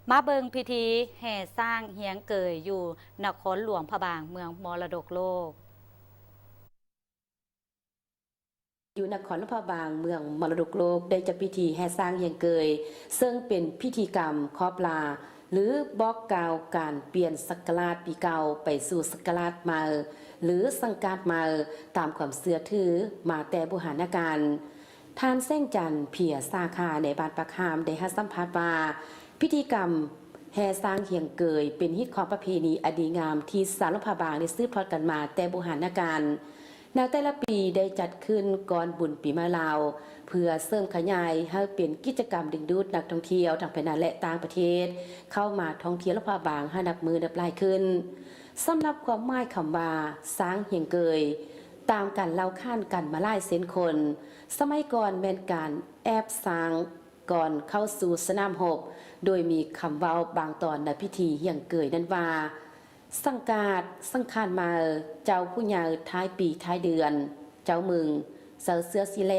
มาเบิงพิธีแห่สร้างเฮียงเกยอยู่นครหลวงพระบางเมืองมรดกโลกอยู่นครหลวงพระบางเมืองมรดกโลกได้จัดพิธีแห่สร้างเฮียงเกยซึ่งเป็นพิธีกรรมครอบลาหรือบอกกล่าวการเปลี่ยนศักราชปีเก่าไปสู่ศักราชใหม่หรือสังกัดใหม่ตามความเชื่อถือมาแต่โบราณกาลท่านแซงจันทร์เพียสาขาในบ้านปะคามได้ให้สัมภาษณ์ว่าพิธีกรรมแห่สร้างเฮียงเกยเป็นฮิตของประเพณีอดีงามที่สาวหลวงพระบางได้สืบทอดกันมาแต่โบราณกาลในแต่ละปีได้จัดขึ้นก่อนบุญปีใหม่ลาวเพื่อเสริมขยายให้เป็นกิจกรรมดึงดูดนักท่องเที่ยวทั้งภายในและต่างประเทศเข้ามาท่องเที่ยวหลวงพระบางให้นับมือนับลายขึ้นสำหรับความหมายคำว่าสร้างเฮียงเกยตามกันเล่าข้านกันมาหลายเส้นคนสมัยก่อนแม่นการแอบสร้างก่อนเข้าสู่สนามรบโดยมีคำเว้าบางตอนในพิธีเฮียงเกยนั้นว่าสังกาดสังขารมาเจ้าผู้ใหญ่ท้ายปีท้ายเดือนเจ้ามึงเสือเสื้อสีแล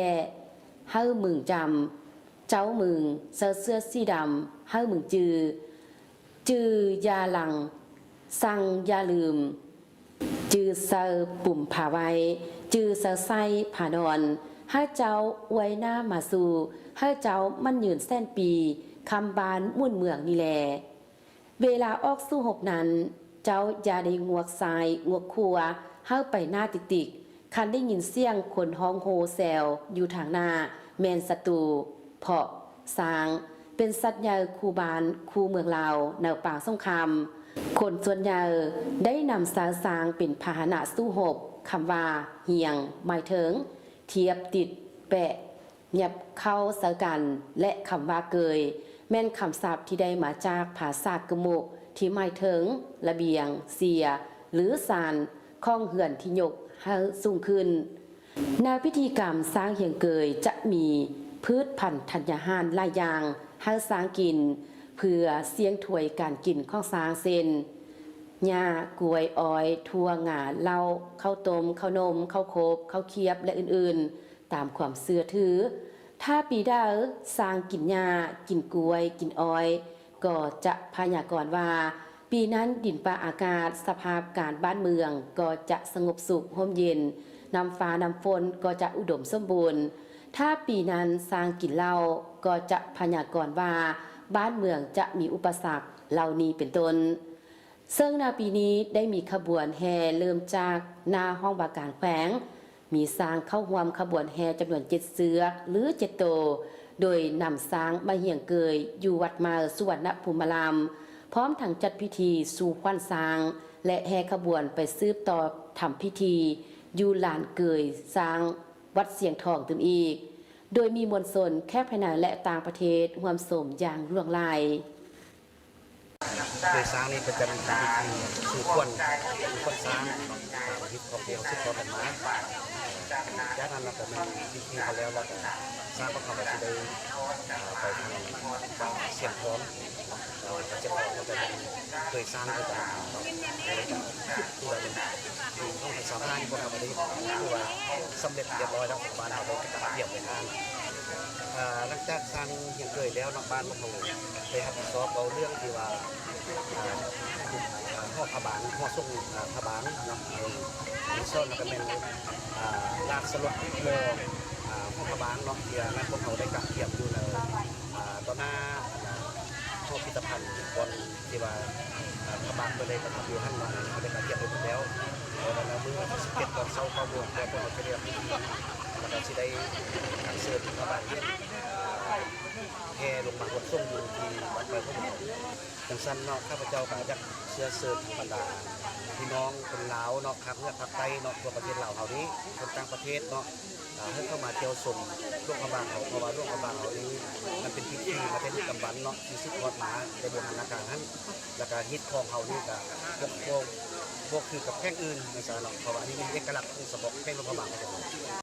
เฮ้อมึงจำเจ้ามึงเสือเสื้อสีดำเฮ้อมึงจือยาหลังสั่งยาลืมจือเซอปุ่มผาไว้จือเซอไส้ผานอนให้เจ้าไว้หน้ามาสู่ให้เจ้ามันยืนแสนปีคำบานมุ่นเมืองนี่แลเวลาออกสู้หบนั้นเจ้าอย่าได้งวกซ้ายงวกขัวเฮ้าไปหน้าติกคันได้ยินเสียงคนห้องโฮแซวอยู่ทางหน้าแมนศัตรูเพาะสางเป็นสัตว์ใหญ่คูบานคูเมืองลาวแนวป่าสงครามคนส่วนใหญ่ได้นำสางเป็นพาหนะสู้หบคำว่าเหียงหมายถึงเทียบติดแปะเงียบเข้าเสกันและคำว่าเกยแม่นคำศัพท์ที่ได้มาจากภาษากะโมกที่หมายถึงระเบียงเสียหรือศาลข้องเหือนที่ยกให้สูงขึ้นแนวพิธีกรรมสร้างเฮียงเกยจะมีพืชพันธุ์ธัญญาหารหลายอย่างให้สร้างกินเพื่อเสียงถวยการกินของสร้างเส้นหญ้ากล้วยอ้อยทั่วงาเหล้าข้าวต้มข้าวนมข้าวโคบข้าวเคียบและอื่นๆตามความเชื่อถือถ้าปีดาสร้างกินหญ้ากินกล้วยกินอ้อยก็จะพยากรณ์ว่าปีนั้นดินฟ้าอากาศสภาพการบ้านเมืองก็จะสงบสุขร่มเย็นน้ำฟ้าน้ำฝนก็จะอุดมสมบูรณ์ถ้าปีนั้นสร้างกินเหล้าก็จะพยากรณ์ว่าบ้านเมืองจะมีอุปสรรคเหล่านี้เป็นต้นซึ่งในปีนี้ได้มีขบวนแห่เริ่มจากหน้าห้องว่าการแขวงมีสร้างเข้าร่วมขบวนแห่จำนวน7เสือกหรือ7โตโดยนำสร้างมาเหี่ยงเกยอยู่วัดมาสุวรรณภูมิรามพร้อมทั้งจัดพิธีสู่ขวัญสร้างและแห่ขบวนไปสืบต่อทำพิธีอยู่ลานเกยสร้างวัดเสียงทองตึมอีกโดยมีมวลชนแค่ภายในและต่างประเทศร่วมสมอย่างล่วงไหลเคยสร้างนี่เป็นการทำพิธีสู่ขวัญสร้างฮิตของเดียวซึ่งพอกันมาจากนั้นเราก็มีพิธีเขาแล้วเราก็สร้างพระคำว่าจะได้ไปทางเสียงพร้อมเราจะเจ็บเราจะเคยสร้างด้วยกันตัวนึงต้องสามารถที่พวกเราได้คือว่าสำเร็จเรียบร้อยแล้วบ้านเราได้กระเทียมเลยนะหลังจากสร้างเฮียงเกยแล้วนอกบ้านพวกเราไปหัดสอบเอาเรื่องที่ว่าห่อผาบางห่อส่งผาบางเนาะในโซนก็เป็นลากสลดโมห่อผาบางเนาะที่นั่นพวกเขาได้กระเทียมอยู่ในตอนหน้าช่วงพิพิธภัณฑ์ก่อนที่ว่าผาบางไปเลยประทับอยู่ท่านเนาะเขาได้กระเทียมไปหมดแล้วแล้วมือ17ตอนเช้าเข้าบวชแล้วพวกเราจะเรียกแล้วก็จะได้การเสิร์ฟผาบางแห่ลงมาวัดส่งอยู่ที่วัดไปพวกเราจังสันเนาะข้าพเจ้าก็อยากเชื่อเสิร์ฟธรรมดาพี่น้องคนลาวเนาะครับเนี่ยภาคใต้เนาะทั่วประเทศลาวเขานี้คนต่างประเทศเนาะให้เข้ามาเที่ยวชมร่วงกระบางเขาเพราะว่าร่วงกระบางเขานี้มันเป็นพิธีมาเป็นกำบันเนาะที่สืบทอดมาในโบราณกาลนั้นและการฮิตของเขานี่ก็พวกคือกับแข้งอื่นในสารเนาะเพราะว่านี่เป็นเอกลักษณ์ของสมบัติแข้งร่วงกระบางของเรา